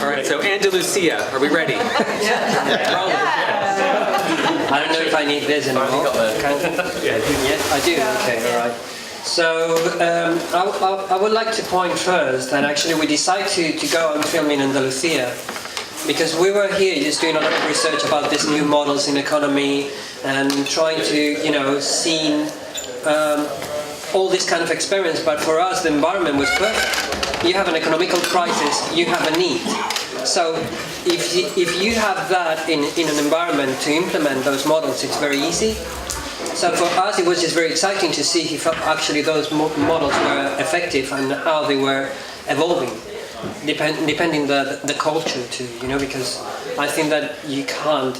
All right, so Andalusia, are we ready? I don't know if I need this anymore. Yes, I do. Okay, all right. So I would like to point first that actually we decided to go and film in Andalusia because we were here just doing a lot of research about these new models in economy and trying to, see all this kind of experience. But for us, the environment was perfect. You have an economical crisis, you have a need. So if you have that in an environment to implement those models, it's very easy. So for us, it was just very exciting to see if actually those models were effective and how they were evolving, depending the culture too, because I think that you can't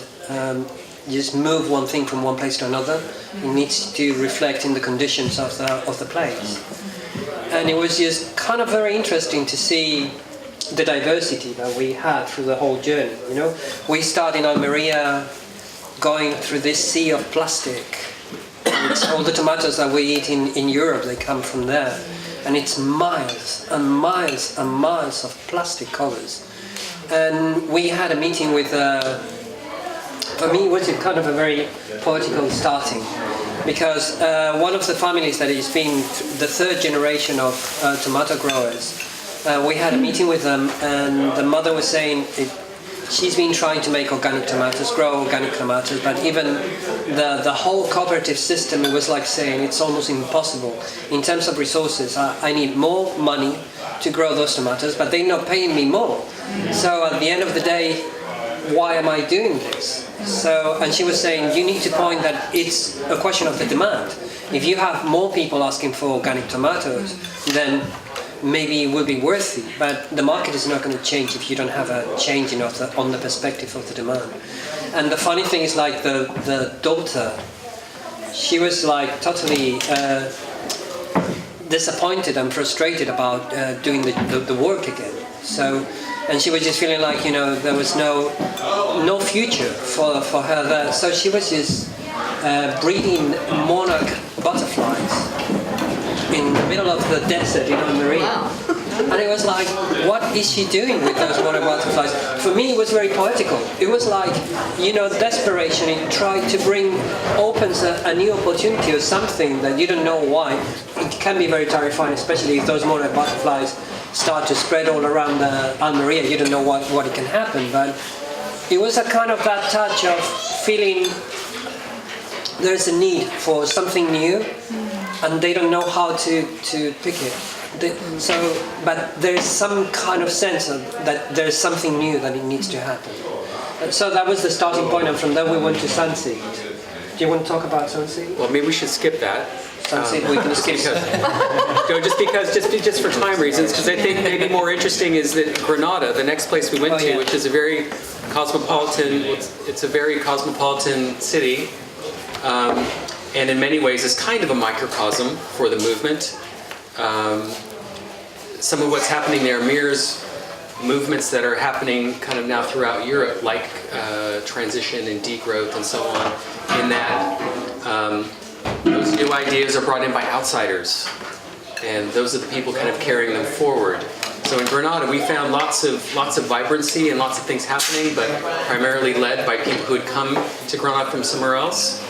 just move one thing from one place to another. It needs to reflect in the conditions of the place. And it was just kind of very interesting to see the diversity that we had through the whole journey. We started in Almeria, going through this sea of plastic. It's all the tomatoes that we eat in Europe, they come from there. And it's miles and miles and miles of plastic covers. And we had a meeting with, for me it was kind of a very poetical starting. Because one of the families that has been the third generation of tomato growers, we had a meeting with them, and the mother was saying she's been trying to make organic tomatoes, grow organic tomatoes, but even the whole cooperative system, it was like saying it's almost impossible. In terms of resources, I need more money to grow those tomatoes, but they're not paying me more. So at the end of the day, why am I doing this? And she was saying, you need to point that it's a question of the demand. If you have more people asking for organic tomatoes, then maybe it will be worthy, but the market is not going to change if you don't have a change on the perspective of the demand. And the funny thing is, like the daughter, she was like totally disappointed and frustrated about doing the work again. And she was just feeling like, there was no future for her there. So she was just breeding monarch butterflies in the middle of the desert in Almeria. Wow. And it was like, what is she doing with those monarch butterflies? For me, it was very poetical. It was like, desperation. It tried to opens a new opportunity or something that you don't know why. It can be very terrifying, especially if those monarch butterflies start to spread all around Almeria. You don't know what it can happen, but it was a kind of that touch of feeling there's a need for something new, and they don't know how to pick it. But there's some kind of sense that there's something new that it needs to happen. And so that was the starting point, and from there we went to Sunseed. Do you want to talk about Sunseed? Well, maybe we should skip that. Sunseed, we can skip. Just for time reasons, because I think maybe more interesting is that Granada, the next place we went to, which is a very cosmopolitan. It's a very cosmopolitan city, and in many ways is kind of a microcosm for the movement. Some of what's happening there mirrors movements that are happening kind of now throughout Europe, like transition and degrowth and so on, in that those new ideas are brought in by outsiders, and those are the people kind of carrying them forward. So in Granada, we found lots of vibrancy and lots of things happening, but primarily led by people who had come to Granada from somewhere else,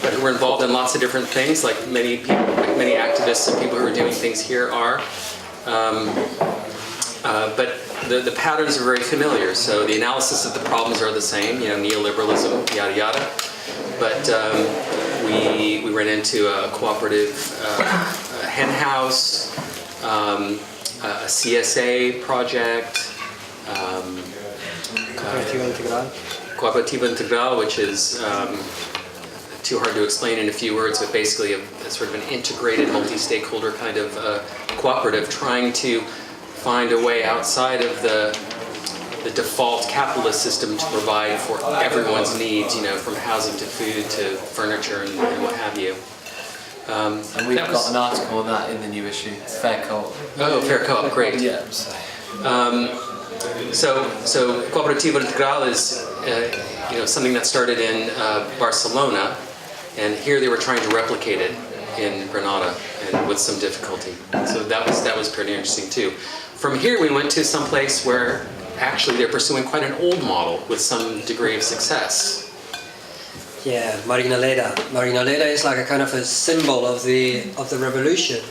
but who were involved in lots of different things, like many people, like many activists and people who are doing things here are. But the patterns are very familiar. So the analysis of the problems are the same, neoliberalism, yada yada. But we ran into a cooperative hen house, a CSA project, Cooperativo Integral, which is too hard to explain in a few words, but basically a sort of an integrated multi-stakeholder kind of cooperative trying to find a way outside of the default capitalist system to provide for everyone's needs, from housing to food to furniture and what have you. And we've got an article on that in the new issue, Fair Co-op. Oh, Fair Co-op, great. Yeah. So Cooperativo Integral is something that started in Barcelona, and here they were trying to replicate it in Granada, and with some difficulty. So that was pretty interesting too. From here we went to some place where actually they're pursuing quite an old model with some degree of success. Yeah, Marina Leda. Marina Leda is like a kind of a symbol of the revolution,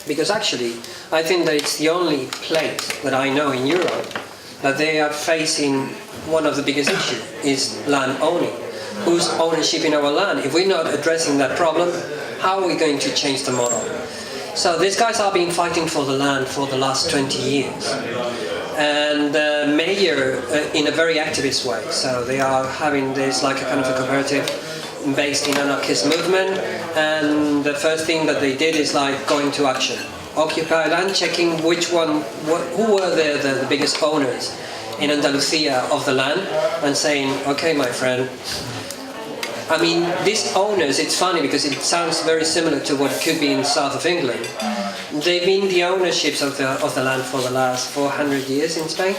because actually I think that it's the only place that I know in Europe that they are facing one of the biggest issues is land owning. Whose ownership in our land? If we're not addressing that problem, how are we going to change the model? So these guys have been fighting for the land for the last 20 years. And the mayor in a very activist way. So they are having this like a kind of a cooperative based in anarchist movement. And the first thing that they did is like going to action. Occupy land, checking who were the biggest owners in Andalusia of the land, and saying, okay, my friend, I mean, these owners, it's funny because it sounds very similar to what could be in the south of England. They've been the ownerships of the land for the last 400 years in Spain,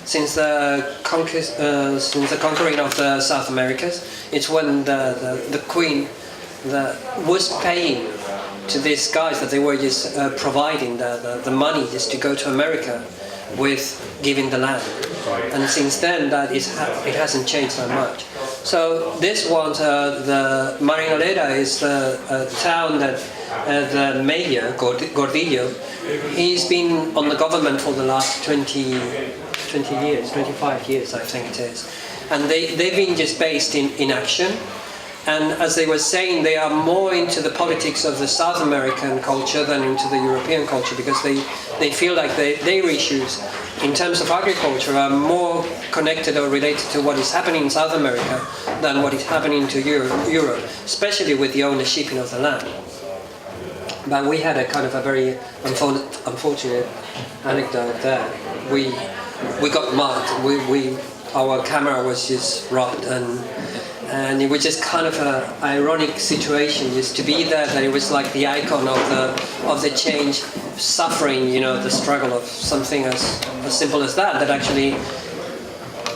since the conquering of the South Americas. It's when the Queen was paying to these guys that they were just providing the money just to go to America with giving the land. And since then, it hasn't changed that much. So this one, the Marina Leda is the town that the mayor, Gordillo, he's been on the government for the last 20 years, 25 years I think it is. And they've been just based in action. And as they were saying, they are more into the politics of the South American culture than into the European culture, because they feel like their issues in terms of agriculture are more connected or related to what is happening in South America than what is happening to Europe, especially with the ownership of the land. But we had a kind of a very unfortunate anecdote there. We got mugged. Our camera was just robbed, and it was just kind of an ironic situation just to be there, that it was like the icon of the change, suffering, the struggle of something as simple as that actually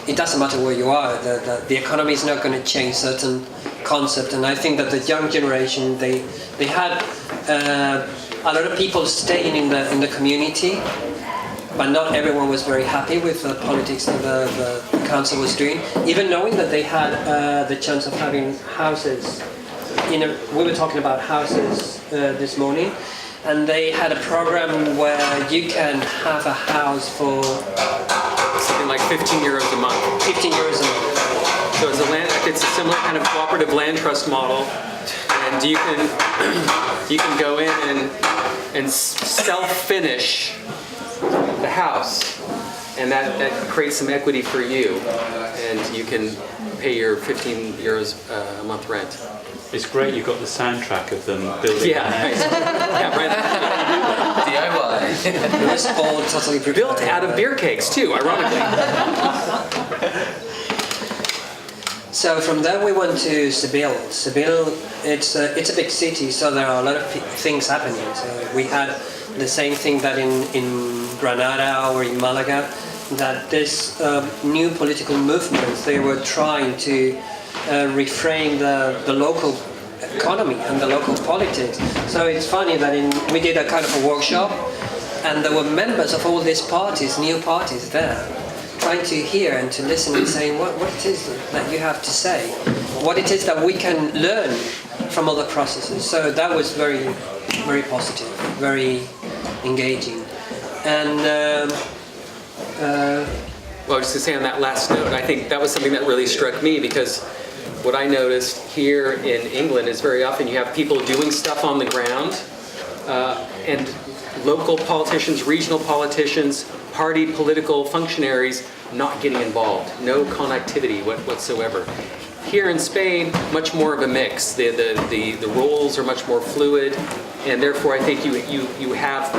it doesn't matter where you are, the economy is not going to change certain concept. And I think that the young generation, they had a lot of people staying in the community, but not everyone was very happy with the politics that the council was doing, even knowing that they had the chance of having houses. We were talking about houses this morning, and they had a program where you can have a house for something like 15 euros a month. 15 euros a month. So it's a similar kind of cooperative land trust model, and you can go in and self-finish the house, and that creates some equity for you, and you can pay your 15 euros a month rent. It's great you've got the soundtrack of them building. Yeah, right. DIY. It was all totally prepared. Built out of beer cakes too, ironically. So from there we went to Seville. Seville, it's a big city, so there are a lot of things happening. So we had the same thing that in Granada or in Malaga, that this new political movements, they were trying to reframe the local economy and the local politics. So it's funny that we did a kind of a workshop, and there were members of all these parties, new parties there, trying to hear and to listen and saying what it is that you have to say, what it is that we can learn from other processes. So that was very, very positive, very engaging. And well, just to say on that last note, I think that was something that really struck me, because what I noticed here in England is very often you have people doing stuff on the ground, and local politicians, regional politicians, party political functionaries not getting involved, no connectivity whatsoever. Here in Spain, much more of a mix. The roles are much more fluid, and therefore I think you have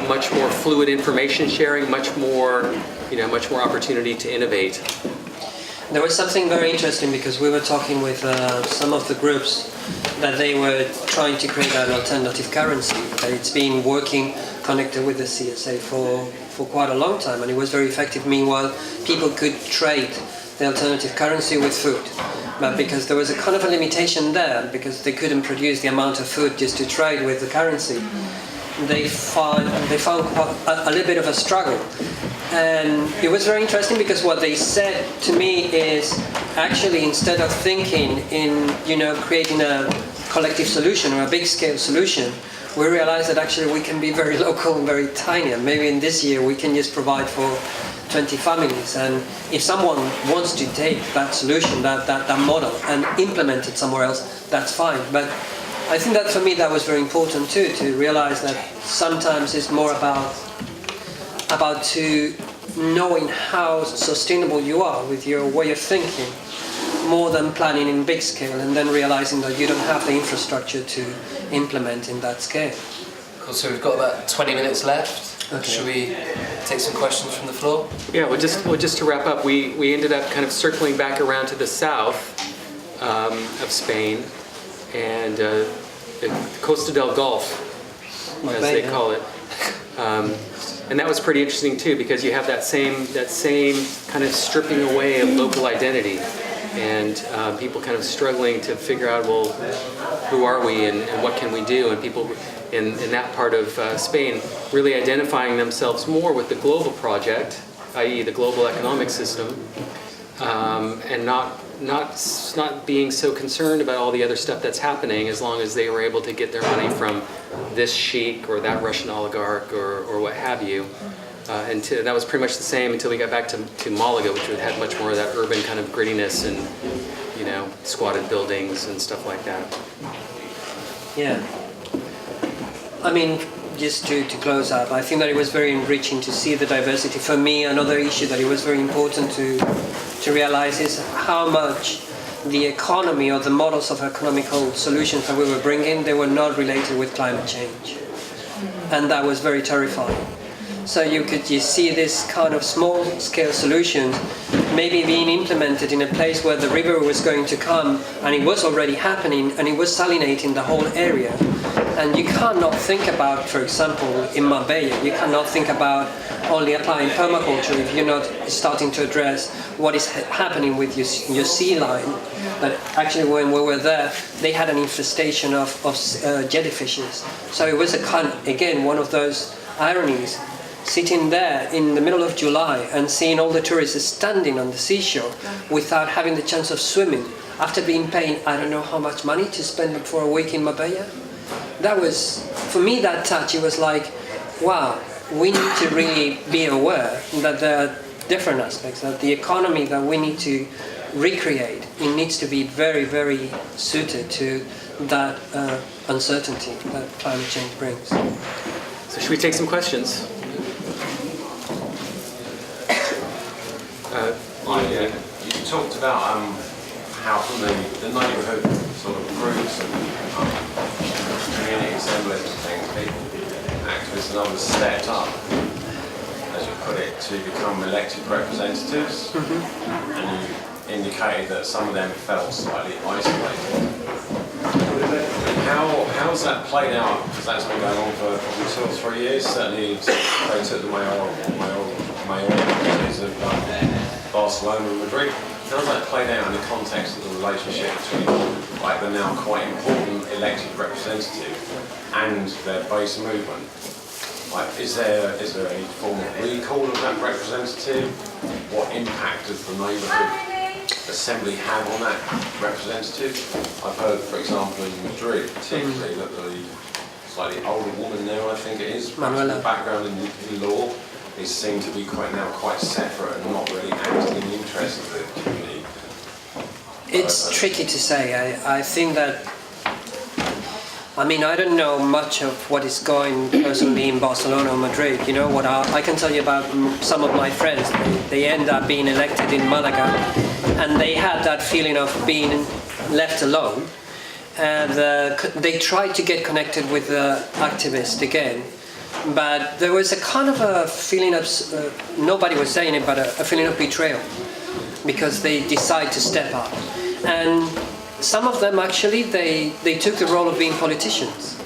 much more fluid information sharing, much more opportunity to innovate. there was something very interesting, because we were talking with some of the groups that they were trying to create an alternative currency. It's been working connected with the CSA for quite a long time, and it was very effective. Meanwhile, people could trade the alternative currency with food, but because there was a kind of a limitation there, because they couldn't produce the amount of food just to trade with the currency, they found a little bit of a struggle. And it was very interesting because what they said to me is actually instead of thinking in, creating a collective solution or a big scale solution, we realized that actually we can be very local and very tiny. And maybe in this year we can just provide for 20 families. And if someone wants to take that solution, that model, and implement it somewhere else, that's fine. But I think that for me that was very important too, to realize that sometimes it's more about to knowing how sustainable you are with your way of thinking, more than planning in big scale and then realizing that you don't have the infrastructure to implement in that scale. Cool, so we've got about 20 minutes left. Okay. Should we take some questions from the floor? Yeah, well, just to wrap up, we ended up kind of circling back around to the south of Spain and the Costa del Golf, as they call it. And that was pretty interesting too, because you have that same kind of stripping away of local identity, and people kind of struggling to figure out, well, who are we and what can we do? And people in that part of Spain really identifying themselves more with the global project, i.e. the global economic system, and not being so concerned about all the other stuff that's happening, as long as they were able to get their money from this sheik or that Russian oligarch or what have you. And that was pretty much the same until we got back to Malaga, which had much more of that urban kind of grittiness and, squatted buildings and stuff like that. Yeah. I mean, just to close up, I think that it was very enriching to see the diversity. For me, another issue that it was very important to realize is how much the economy or the models of economical solutions that we were bringing, they were not related with climate change. And that was very terrifying. So you see this kind of small scale solutions maybe being implemented in a place where the river was going to come, and it was already happening, and it was salinating the whole area. And you cannot think about, for example, in Marbella, you cannot think about only applying permaculture if you're not starting to address what is happening with your sea line. But actually when we were there, they had an infestation of jellyfishes. So it was again, one of those ironies, sitting there in the middle of July and seeing all the tourists standing on the seashore without having the chance of swimming, after being paid I don't know how much money to spend for a week in Marbella. That was, for me, that touch, it was like, wow, we need to really be aware that there are different aspects, that the economy that we need to recreate, it needs to be very, very suited to that uncertainty that climate change brings. So should we take some questions? You talked about how from the neighbourhood sort of groups and community assemblies and things, people, activists and others stepped up, as you put it, to become elected representatives. Mm-hmm. And you indicated that some of them felt slightly isolated. How's that played out? Because that's been going on for probably 2 or 3 years. Certainly, they took the mayoral offices of Barcelona and Madrid. How's that played out in the context of the relationship between the now quite important elected representative and their base movement? Is there any form of recall of that representative? What impact does the neighbourhood assembly have on that representative? I've heard, for example, in Madrid, particularly, that the slightly older woman there, I think it is, perhaps with a background in law, is seen to be quite separate and not really acting in the interest of the community. It's tricky to say. I think that, I don't know much of what is going personally in Barcelona or Madrid. What I can tell you about some of my friends. They end up being elected in Malaga, and they had that feeling of being left alone. And they tried to get connected with the activists again. But there was a kind of a feeling of, nobody was saying it, but a feeling of betrayal, because they decide to step up. And some of them actually, they took the role of being politicians.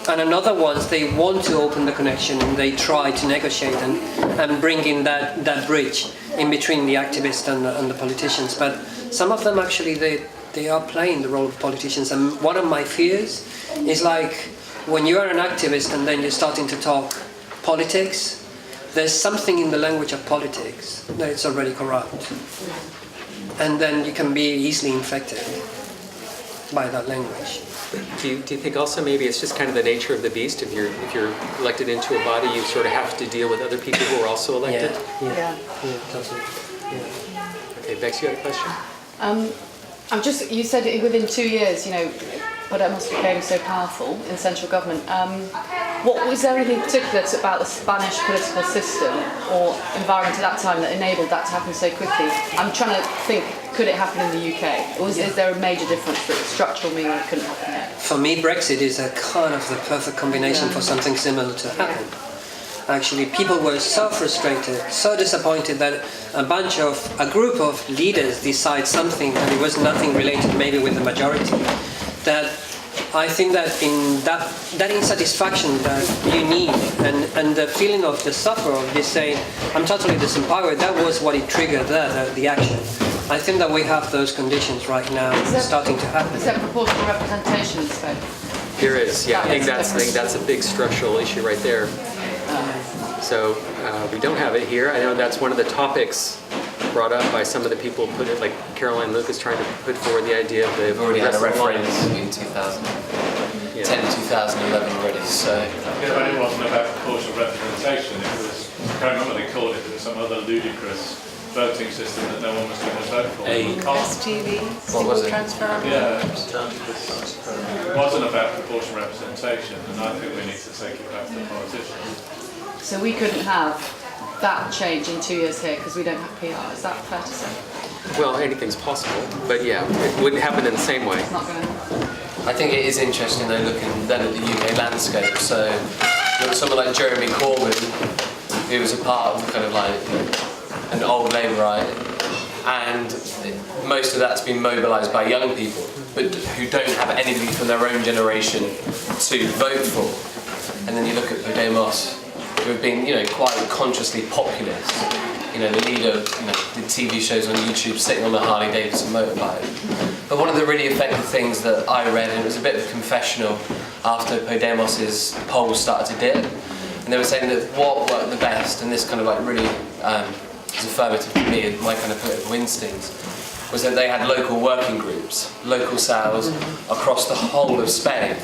And another ones, they want to open the connection, and they try to negotiate and bring in that bridge in between the activists and the politicians. But some of them actually, they are playing the role of politicians. And one of my fears is when you are an activist and then you're starting to talk politics, there's something in the language of politics that it's already corrupt. And then you can be easily infected by that language. Do you think also maybe it's just kind of the nature of the beast? If you're elected into a body, you sort of have to deal with other people who are also elected? Yeah, totally. Yeah. Okay, Bex, you had a question? You said within 2 years, Podemos became so powerful in central government. Was there anything particular about the Spanish political system or environment at that time that enabled that to happen so quickly? I'm trying to think, could it happen in the UK? Or is there a major difference that structural meaning it couldn't happen here? For me, Brexit is a kind of the perfect combination for something similar to happen. Actually, people were so frustrated, so disappointed that a group of leaders decide something and it was nothing related maybe with the majority, that I think that in that insatisfaction that you need and the feeling of the sufferer of just saying, I'm totally disempowered, that was what it triggered the action. I think that we have those conditions right now starting to happen. Is there proportional representation in Spain? There is, yeah. I think that's a big structural issue right there. So we don't have it here. I know that's one of the topics brought up by some of the people put it, like Caroline Lucas trying to put forward the idea of the... We've already had a referendum in 2011 already, so... Yeah, but it wasn't about proportional representation, it was, I can't remember what they called it, but it was some other ludicrous voting system that no one was going to vote for. STV, single transfer. Yeah, it wasn't about proportional representation, and I think we need to take it back to the politicians. So we couldn't have that change in 2 years here because we don't have PR. Is that fair to say? Well, anything's possible, but yeah, it wouldn't happen in the same way. It's not going to happen. I think it is interesting though looking then at the UK landscape. So there was someone like Jeremy Corbyn, who was a part of kind of like an old Labourite, and most of that's been mobilised by young people, but who don't have anybody from their own generation to vote for. And then you look at Podemos, who have been, quite consciously populist. The leader, did TV shows on YouTube sitting on a Harley Davidson motorbike. But one of the really effective things that I read, and it was a bit of a confessional after Podemos's polls started to dip, and they were saying that what worked the best, and this kind of like really is affirmative to me and my kind of political instincts, was that they had local working groups, local sales across the whole of Spain.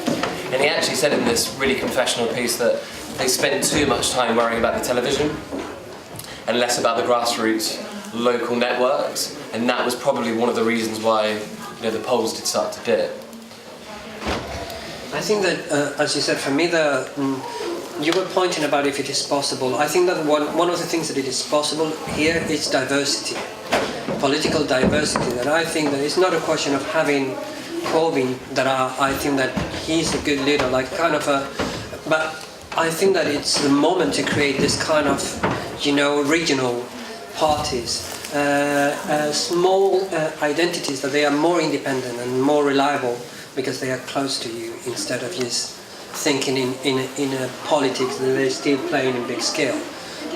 And he actually said in this really confessional piece that they spent too much time worrying about the television and less about the grassroots local networks, and that was probably one of the reasons why the polls did start to dip. I think that, as you said, for me, you were pointing about if it is possible. I think that one of the things that it is possible here is diversity, political diversity. That I think that it's not a question of having Corbyn. I think that he's a good leader, but I think that it's the moment to create this kind of, regional parties, small identities that they are more independent and more reliable because they are close to you instead of just thinking in a politics that they're still playing in big scale.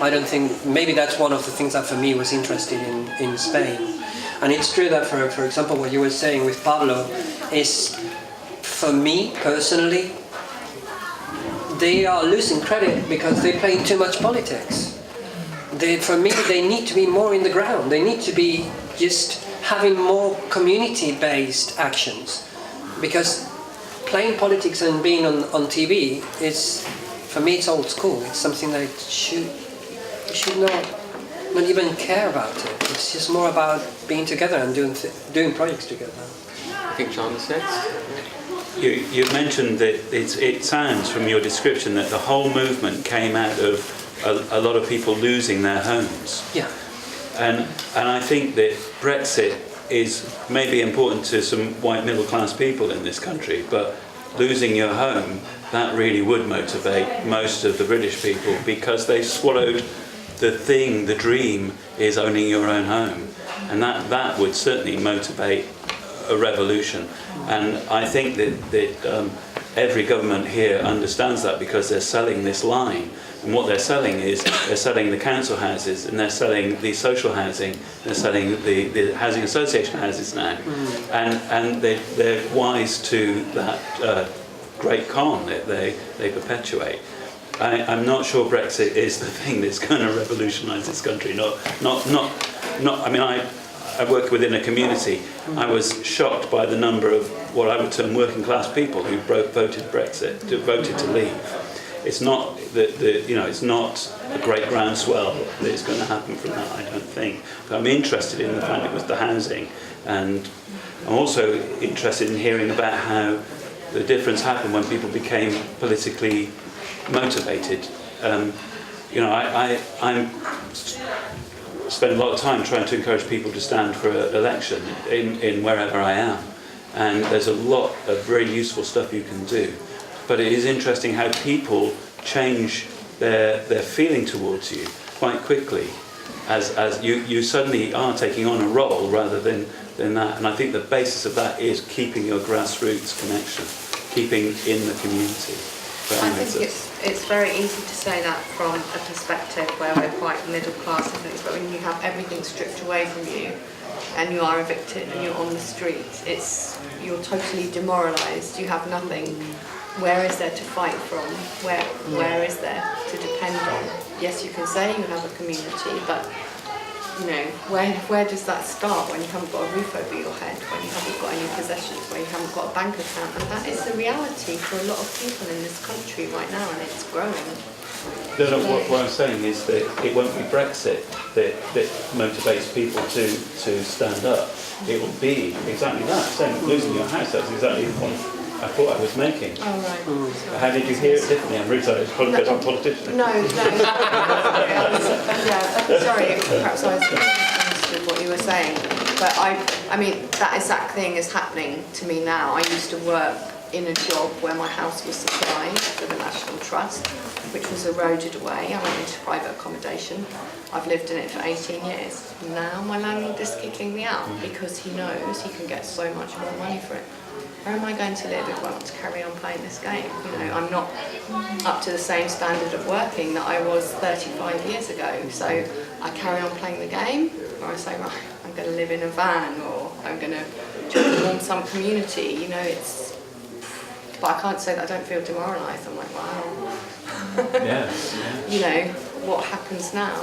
I don't think, maybe that's one of the things that for me was interesting in Spain. And it's true that, for example, what you were saying with Pablo is, for me personally, they are losing credit because they play too much politics. For me, they need to be more in the ground. They need to be just having more community-based actions. Because playing politics and being on TV is, for me, it's old school. It's something that should not even care about it. It's just more about being together and doing projects together. I think John is next. You mentioned that it sounds from your description that the whole movement came out of a lot of people losing their homes. Yeah. And I think that Brexit is maybe important to some white middle class people in this country, but losing your home, that really would motivate most of the British people, because they swallowed the dream is owning your own home, and that would certainly motivate a revolution. And I think that every government here understands that, because they're selling this line. And what they're selling is, they're selling the council houses, and they're selling the social housing, they're selling the housing association houses now. And they're wise to that great con that they perpetuate. I'm not sure Brexit is the thing that's going to revolutionise this country. Not. I mean, I work within a community. I was shocked by the number of what I would term working class people who voted Brexit, voted to leave. It's not it's not a great groundswell that is going to happen from that, I don't think. But I'm interested in the fact it was the housing, and I'm also interested in hearing about how the difference happened when people became politically motivated. I'm spend a lot of time trying to encourage people to stand for an election in wherever I am, and there's a lot of very useful stuff you can do. But it is interesting how people change their feeling towards you quite quickly, as you suddenly are taking on a role rather than that. And I think the basis of that is keeping your grassroots connection, keeping in the community. I think it's very easy to say that from a perspective where we're quite middle class and things, but when you have everything stripped away from you and you are evicted and you're on the streets, you're totally demoralised. You have nothing. Where is there to fight from? Where is there to depend on? Yes, you can say you have a community, but where does that start when you haven't got a roof over your head, when you haven't got any possessions, when you haven't got a bank account? And that is the reality for a lot of people in this country right now, and it's growing. No, what I'm saying is that it won't be Brexit that motivates people to stand up. It will be exactly that. Saying losing your house, that's exactly the point I thought I was making. Oh, right. How did you hear it differently? I'm really sorry, because I'm a politician. No. Sorry, perhaps I misunderstood what you were saying. But I mean, that exact thing is happening to me now. I used to work in a job where my house was supplied for the National Trust, which was eroded away. I went into private accommodation. I've lived in it for 18 years. Now my landlord is kicking me out because he knows he can get so much more money for it. Where am I going to live if I want to carry on playing this game? I'm not up to the same standard of working that I was 35 years ago. So I carry on playing the game, or I say, right, I'm going to live in a van, or I'm going to form some community. But I can't say that I don't feel demoralised. I'm like, wow. Yeah. What happens now?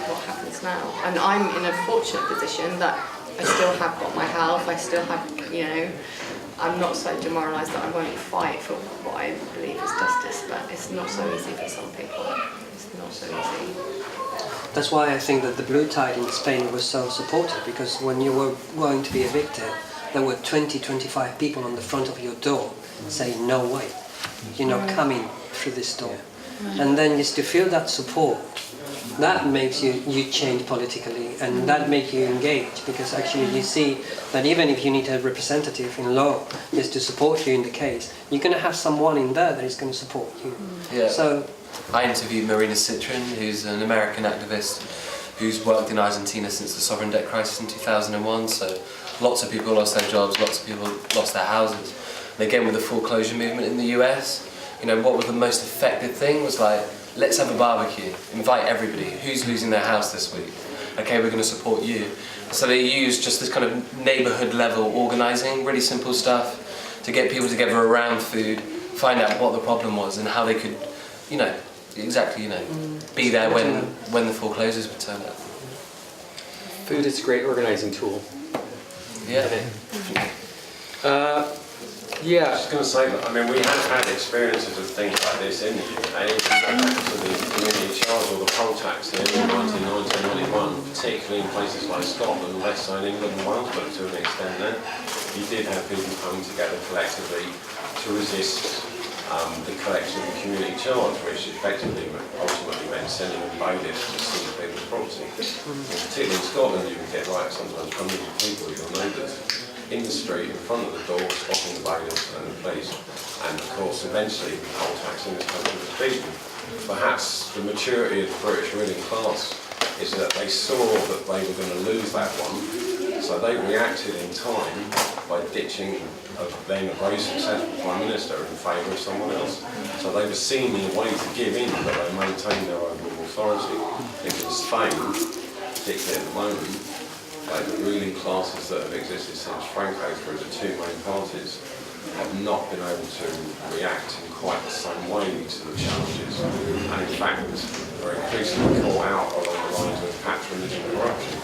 What happens now? And I'm in a fortunate position that I still have got my health. I still have, I'm not so demoralised that I won't fight for what I believe is justice, but it's not so easy for some people. It's not so easy. That's why I think that the blue tide in Spain was so supportive, because when you were going to be evicted, there were 20-25 people on the front of your door saying, no way, you're not coming through this door. And then just to feel that support, that makes you change politically, and that makes you engage, because actually you see that even if you need a representative in law just to support you in the case, you're going to have someone in there that is going to support you. Yeah. So I interviewed Marina Citroen, who's an American activist who's worked in Argentina since the sovereign debt crisis in 2001, so lots of people lost their jobs, lots of people lost their houses. And again, with the foreclosure movement in the US, what was the most effective thing was let's have a barbecue, invite everybody. Who's losing their house this week? Okay, we're going to support you. So they used just this kind of neighbourhood level organising, really simple stuff, to get people together around food, find out what the problem was and how they could, be there when the foreclosures would turn up. Food is a great organising tool. Yeah. I was going to say that, we have had experiences of things like this in the UK. If you go back to the community charge or the poll tax in 1991, particularly in places like Scotland, less so in England and Wales, but to an extent there, you did have people coming together collectively to resist the collection of the community charge, which effectively ultimately meant sending a bailiff to seize people's property. Particularly in Scotland, you would get sometimes hundreds of people, your neighbours, in the street, in front of the door, stopping the bailiffs and the police. And of course, eventually, the poll tax in this country was beaten. Perhaps the maturity of the British ruling class is that they saw that they were going to lose that one, so they reacted in time by ditching a then very successful Prime Minister in favour of someone else. So they were seen in a way to give in, but they maintained their overall authority. I think in Spain, particularly at the moment, the ruling classes that have existed since Franco through the two main parties have not been able to react in quite the same different way to the challenges, and in fact are increasingly caught out along the lines of patronage and corruption.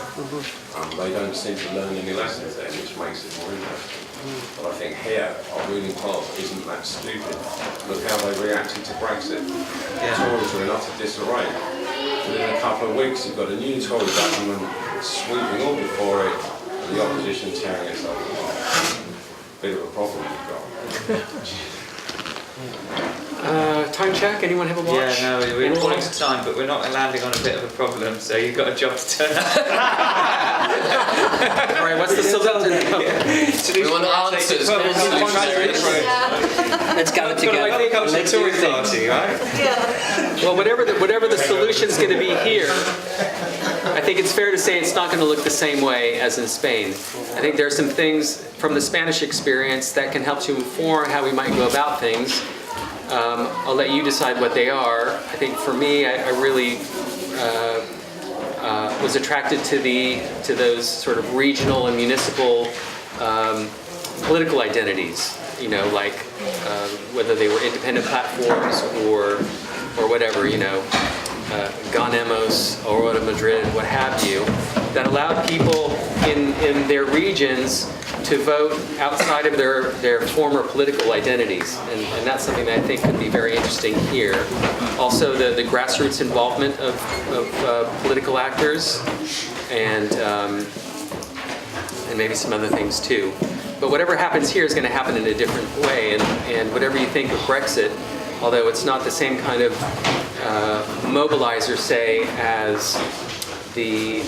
They don't seem to learn any lessons there, which makes it more interesting. But I think here, our ruling class isn't that stupid. Look how they reacted to Brexit. The Tories are in utter disarray. Within a couple of weeks, you've got a new Tory government sweeping all before it, and the opposition tearing itself apart. Bit of a problem you've got. Time check, anyone have a watch? Yeah, no, we're falling to time, but we're not landing on a bit of a problem, so you've got a job to turn up. All right, what's the solution? We want answers. Let's gather together. Let's do things. Well, whatever the solution's going to be here, I think it's fair to say it's not going to look the same way as in Spain. I think there are some things from the Spanish experience that can help to inform how we might go about things. I'll let you decide what they are. I think for me, I really was attracted to those sort of regional and municipal political identities. You know, like whether they were independent platforms or whatever. You know, Ganemos, Aurora Madrid, what have you, that allowed people in their regions to vote outside of their former political identities. And that's something that I think could be very interesting here. Also the grassroots involvement of political actors and maybe some other things too. But whatever happens here is going to happen in a different way. And whatever you think of Brexit, although it's not the same kind of mobilizer, say, as the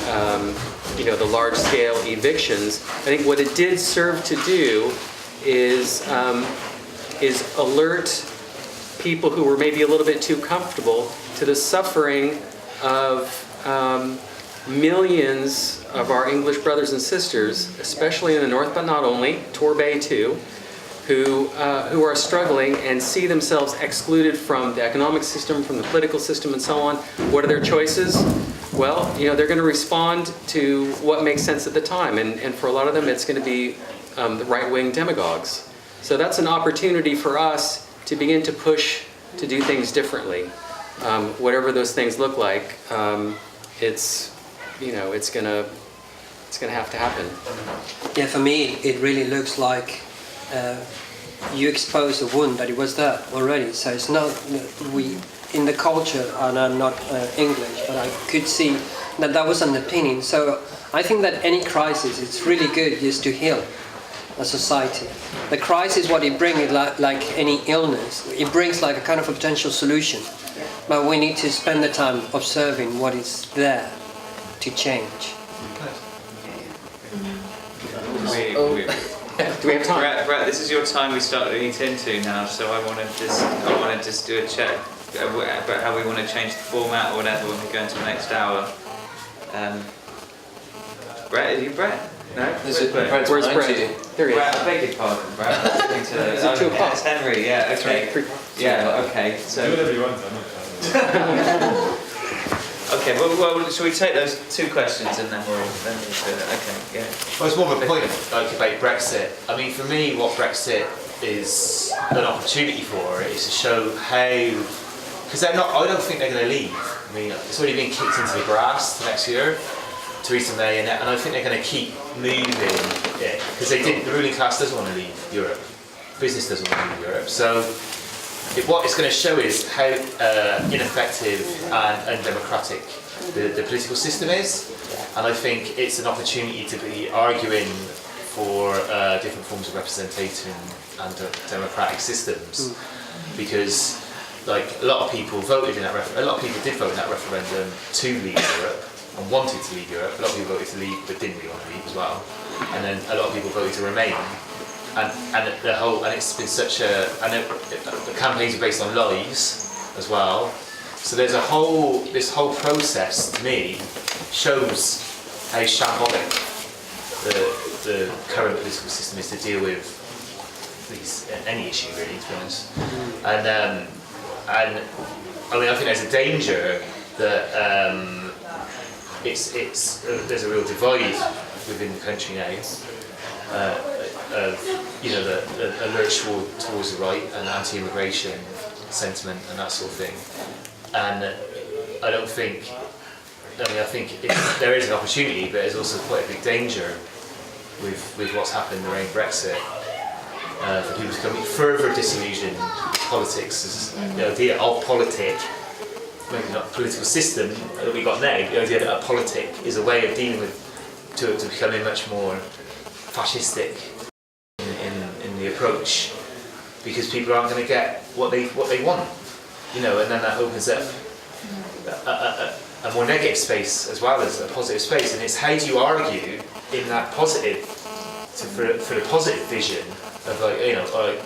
the large-scale evictions, I think what it did serve to do is alert people who were maybe a little bit too comfortable to the suffering of millions of our English brothers and sisters, especially in the north, but not only, Torbay too, who are struggling and see themselves excluded from the economic system, from the political system, and so on. What are their choices? Well, they're going to respond to what makes sense at the time, and for a lot of them, it's going to be the right-wing demagogues. So that's an opportunity for us to begin to push to do things differently, whatever those things look like. It's going to have to happen. Yeah, for me, it really looks like you expose a wound that it was there already. So it's not in the culture, and I'm not English, but I could see that was underpinning. So I think that any crisis, it's really good just to heal a society. The crisis, what it brings, like any illness, it brings like a kind of a potential solution. But we need to spend the time observing what is there to change. Do we have time? Brett, this is your time we start to eat into now, so I want to just do a check about how we want to change the format or whatever when we go into the next hour. Brett, is you Brett? No? Where's Brett? Where's Brett? There he is. Brett, I beg your pardon, Brett. Is it 2 o'clock? It's Henry, yeah, okay. Yeah, okay. So. Do whatever you want, Okay, well, shall we take those 2 questions and then we'll do it? Okay, yeah. Well, it's more of a point about Brexit. I mean, for me, what Brexit is an opportunity for is to show how, because I don't think they're going to leave. I mean, it's already been kicked into the grass the next year, Theresa May, and I think they're going to keep moving it because the ruling class doesn't want to leave Europe, business doesn't want to leave Europe. So what it's going to show is how ineffective and undemocratic the political system is, and I think it's an opportunity to be arguing for different forms of representation and democratic systems, because like a lot of people did vote in that referendum to leave Europe and wanted to leave Europe. A lot of people voted to leave but didn't really want to leave as well, and then a lot of people voted to remain. And it's been such the campaigns are based on lies as well. So there's this whole process to me shows how shambolic the current political system is to deal with any issue really, to be honest. And I mean, I think there's a danger that there's a real divide within the country now. Of a lurch towards the right and anti-immigration sentiment and that sort of thing. And I don't think, I think there is an opportunity, but there's also quite a big danger with what's happened around Brexit. For people to become further disillusioned with politics, the idea of politic, maybe not political system that we got now, the idea that a politic is a way of dealing with, to becoming much more fascistic in the approach, because people aren't going to get what they want, and then that opens up a more negative space as well as a positive space. And it's how do you argue in that positive, for the positive vision of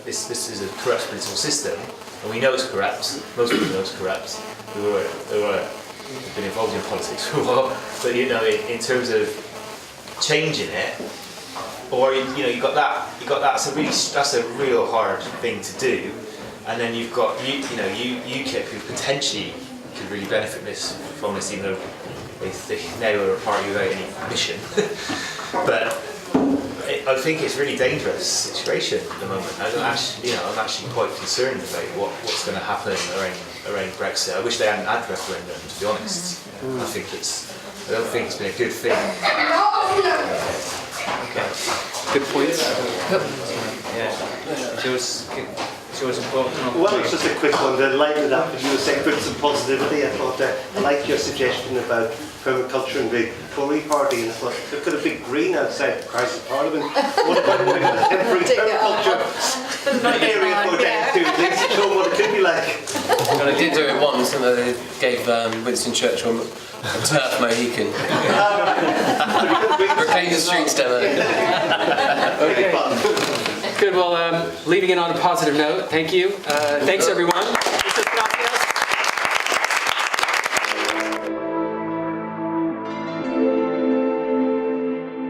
this is a corrupt political system, and we know it's corrupt. Most people know it's corrupt. Who have been involved in politics for a while, but in terms of changing it, or you got that. That's a real hard thing to do, and then you've got UKIP who potentially could really benefit from this, even though they now are a party without any mission, but. I think it's a really dangerous situation at the moment. I'm actually quite concerned about what's going to happen around Brexit. I wish they hadn't had referendum, to be honest. I don't think it's been a good thing. Okay. Good points. Yeah. George important. Well, it's just a quick one. In light of that, you were saying put some positivity. I thought I liked your suggestion about permaculture and the Tory party, and I thought they've got a big green outside the House of Parliament. What about a temporary permaculture area for them to at least show what it could be like? Well, they did do it once, and they gave Winston Churchill a turf Mohican. Reclaim the streets demo. Okay. Good. Well, leaving it on a positive note. Thank you. Thanks, everyone.